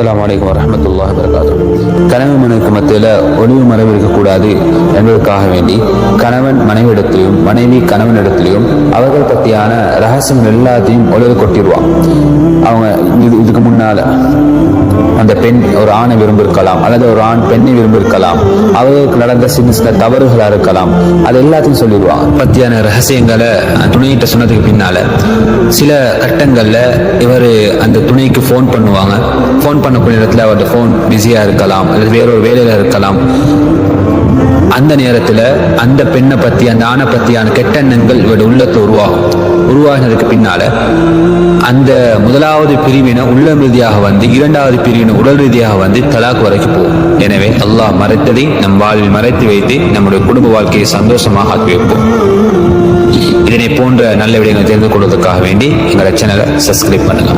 அஸ்ஸலாமு அலைக்கும் வரஹ்மத்துல்லாஹி வபரகாத்துஹு. கணவன் மனைவிக்கு மத்தியில் ஒளிவு மறைவு இருக்கக்கூடாது என்பதற்காக வேண்டி கணவன் மனைவிடத்திலையும் மனைவி கணவனிடத்திலையும் அவர்கள் பற்றியான ரகசியங்கள் எல்லாத்தையும் ஒளிவு கொட்டிடுவான். அவங்க இதுக்கு முன்னால அந்த பெண் ஒரு ஆணை விரும்பியிருக்கலாம், அல்லது ஒரு ஆண் பெண்ணை விரும்பியிருக்கலாம், அவர்களுக்கு நடந்த சின்ன சின்ன தவறுகளா இருக்கலாம், அது எல்லாத்தையும் சொல்லிடுவாங்க. பத்தியான ரகசியங்களை துணையிட்ட சொன்னதுக்கு பின்னால சில கட்டங்கள்ல இவர் அந்த துணைக்கு ஃபோன் பண்ணுவாங்க. ஃபோன் பண்ணக்கூடிய நேரத்தில் அவருடைய ஃபோன் பிஸியா இருக்கலாம், அல்லது வேறொரு வேலையில இருக்கலாம். அந்த நேரத்தில் அந்த பெண்ணை பத்தி அந்த ஆணை பத்தியான கெட்ட எண்ணங்கள் இவருடைய உள்ளத்தை உருவாகினதுக்கு பின்னால அந்த முதலாவது பிரிவினை உள்ளம் ரீதியாக வந்து, இரண்டாவது பிரிவினை உடல் ரீதியாக வந்து தலாக் வரைக்கும் போகும். எனவே அல்லாஹ் மறைத்ததை நம் வாழ்வில் மறைத்து வைத்து நம்முடைய குடும்ப வாழ்க்கையை சந்தோஷமாக ஆக்கி வைப்போம். இதனை போன்ற நல்ல விடயங்களை தெரிந்து கொள்வதற்காக வேண்டி எங்களை சேனலை சப்ஸ்கிரைப் பண்ணுங்க.